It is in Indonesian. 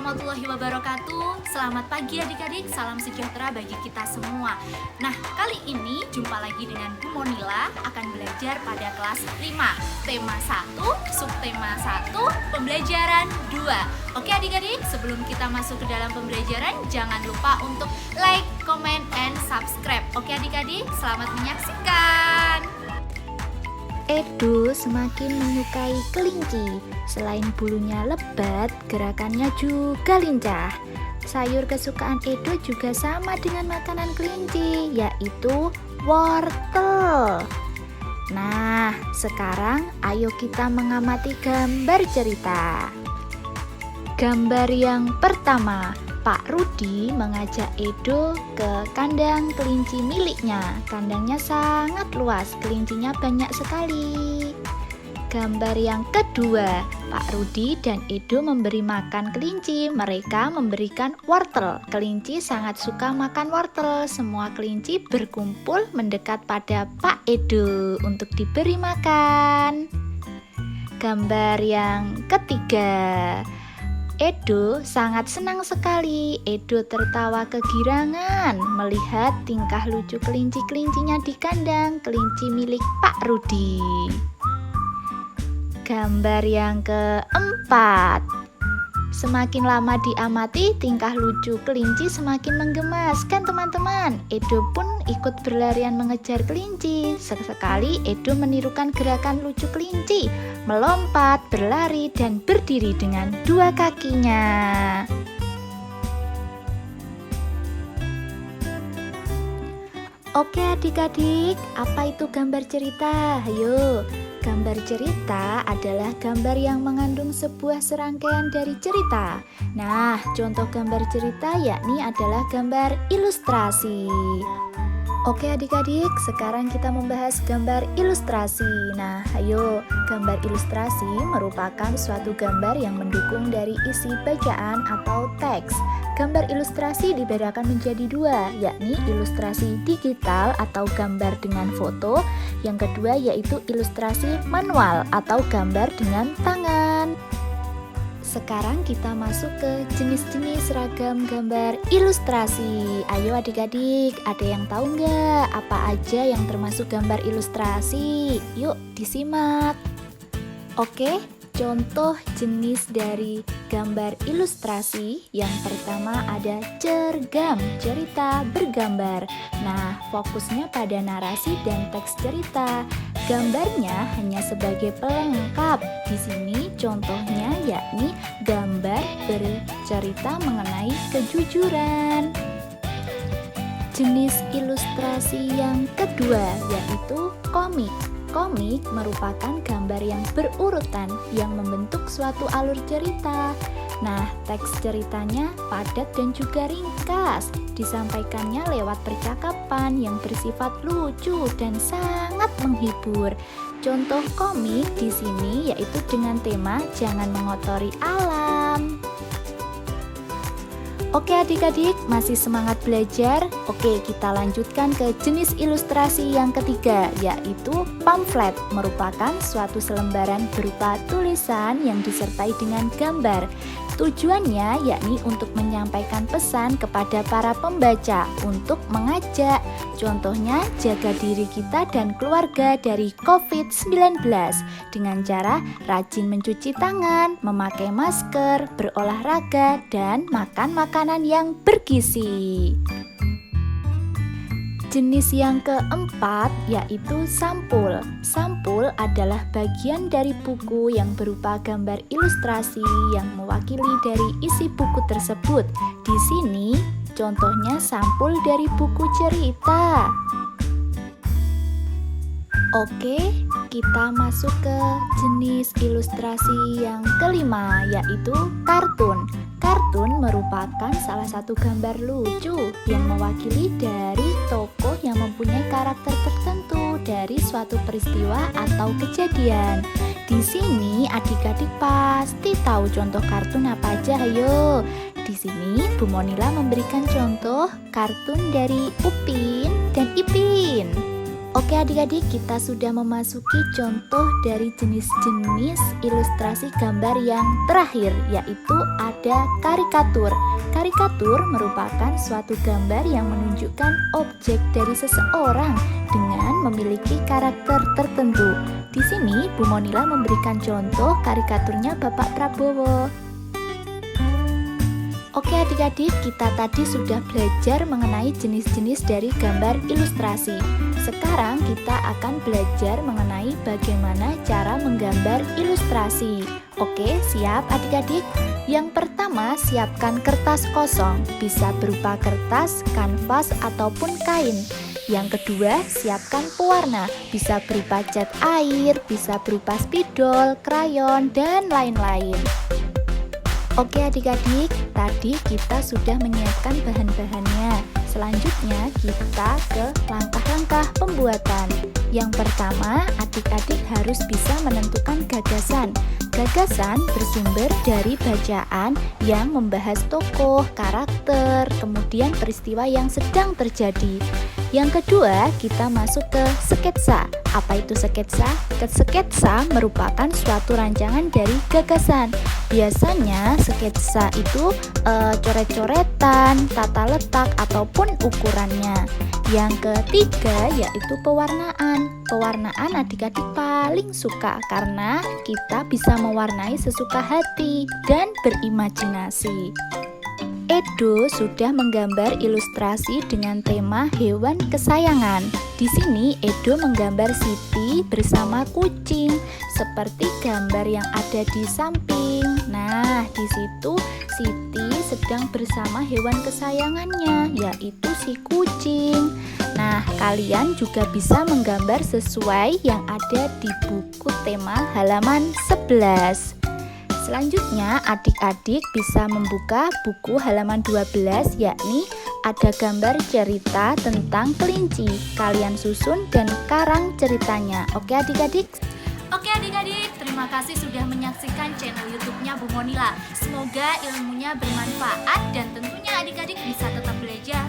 warahmatullahi wabarakatuh. Selamat pagi adik-adik, salam sejahtera bagi kita semua. Nah, kali ini jumpa lagi dengan Bu Monila akan belajar pada kelas 5. Tema 1, subtema 1, pembelajaran 2. Oke adik-adik, sebelum kita masuk ke dalam pembelajaran, jangan lupa untuk like, comment, and subscribe. Oke adik-adik, selamat menyaksikan. Edo semakin menyukai kelinci. Selain bulunya lebat, gerakannya juga lincah. Sayur kesukaan Edo juga sama dengan makanan kelinci, yaitu wortel. Nah, sekarang ayo kita mengamati gambar cerita. Gambar yang pertama, Pak Rudi mengajak Edo ke kandang kelinci miliknya. Kandangnya sangat luas, kelincinya banyak sekali. Gambar yang kedua, Pak Rudi dan Edo memberi makan kelinci. Mereka memberikan wortel. Kelinci sangat suka makan wortel. Semua kelinci berkumpul mendekat pada Pak Edo untuk diberi makan. Gambar yang ketiga, Edo sangat senang sekali. Edo tertawa kegirangan melihat tingkah lucu kelinci-kelincinya di kandang kelinci milik Pak Rudi. Gambar yang keempat, semakin lama diamati, tingkah lucu kelinci semakin menggemaskan teman-teman. Edo pun ikut berlarian mengejar kelinci. Sesekali Edo menirukan gerakan lucu kelinci, melompat, berlari, dan berdiri dengan dua kakinya. Oke adik-adik, apa itu gambar cerita? Ayo, gambar cerita adalah gambar yang mengandung sebuah serangkaian dari cerita. Nah, contoh gambar cerita yakni adalah gambar ilustrasi. Oke adik-adik, sekarang kita membahas gambar ilustrasi. Nah, ayo, gambar ilustrasi merupakan suatu gambar yang mendukung dari isi bacaan atau teks. Gambar ilustrasi dibedakan menjadi dua, yakni ilustrasi digital atau gambar dengan foto. Yang kedua yaitu ilustrasi manual atau gambar dengan tangan. Sekarang kita masuk ke jenis-jenis ragam gambar ilustrasi. Ayo adik-adik, ada yang tahu nggak apa aja yang termasuk gambar ilustrasi? Yuk disimak. Oke, contoh jenis dari gambar ilustrasi yang pertama ada cergam, cerita bergambar. Nah, fokusnya pada narasi dan teks cerita. Gambarnya hanya sebagai pelengkap. Di sini contohnya yakni gambar bercerita mengenai kejujuran. Jenis ilustrasi yang kedua yaitu komik. Komik merupakan gambar yang berurutan yang membentuk suatu alur cerita. Nah, teks ceritanya padat dan juga ringkas. Disampaikannya lewat percakapan yang bersifat lucu dan sangat menghibur. Contoh komik di sini yaitu dengan tema jangan mengotori alam. Oke adik-adik, masih semangat belajar? Oke, kita lanjutkan ke jenis ilustrasi yang ketiga, yaitu pamflet. Merupakan suatu selembaran berupa tulisan yang disertai dengan gambar. Tujuannya yakni untuk menyampaikan pesan kepada para pembaca untuk mengajak. Contohnya, jaga diri kita dan keluarga dari COVID-19 dengan cara rajin mencuci tangan, memakai masker, berolahraga, dan makan makanan yang bergizi. Jenis yang keempat yaitu sampul. Sampul adalah bagian dari buku yang berupa gambar ilustrasi yang mewakili dari isi buku tersebut. Di sini contohnya sampul dari buku cerita. Oke, kita masuk ke jenis ilustrasi yang kelima yaitu kartun. Kartun merupakan salah satu gambar lucu yang mewakili dari tokoh yang mempunyai karakter tertentu dari suatu peristiwa atau kejadian. Di sini adik-adik pasti tahu contoh kartun apa aja, ayo. Di sini Bu Monila memberikan contoh kartun dari Upin dan Ipin. Oke adik-adik, kita sudah memasuki contoh dari jenis-jenis ilustrasi gambar yang terakhir, yaitu ada karikatur. Karikatur merupakan suatu gambar yang menunjukkan objek dari seseorang dengan memiliki karakter tertentu. Di sini Bu Monila memberikan contoh karikaturnya Bapak Prabowo. Oke adik-adik, kita tadi sudah belajar mengenai jenis-jenis dari gambar ilustrasi. Sekarang kita akan belajar mengenai bagaimana cara menggambar ilustrasi. Oke, siap adik-adik? Yang pertama, siapkan kertas kosong, bisa berupa kertas, kanvas, ataupun kain. Yang kedua, siapkan pewarna, bisa berupa cat air, bisa berupa spidol, krayon, dan lain-lain. Oke adik-adik, tadi kita sudah menyiapkan bahan-bahannya. Selanjutnya kita ke langkah-langkah pembuatan. Yang pertama, adik-adik harus bisa menentukan gagasan. Gagasan bersumber dari bacaan yang membahas tokoh, karakter, kemudian peristiwa yang sedang terjadi. Yang kedua, kita masuk ke sketsa. Apa itu sketsa? Sketsa merupakan suatu rancangan dari gagasan. Biasanya sketsa itu coret-coretan, tata letak, ataupun ukurannya. Yang ketiga yaitu pewarnaan. Pewarnaan adik-adik paling suka karena kita bisa mewarnai sesuka hati dan berimajinasi. Edo sudah menggambar ilustrasi dengan tema hewan kesayangan. Di sini Edo menggambar Siti bersama kucing, seperti gambar yang ada di samping. Nah, di situ Siti sedang bersama hewan kesayangannya, yaitu si kucing. Nah, kalian juga bisa menggambar sesuai yang ada di buku tema halaman 11. Selanjutnya, adik-adik bisa membuka buku halaman 12, yakni ada gambar cerita tentang kelinci. Kalian susun dan karang ceritanya. Oke adik-adik? Oke adik-adik, terima kasih sudah menyaksikan channel YouTube-nya Bu Monila. Semoga ilmunya bermanfaat dan tentunya adik-adik bisa tetap belajar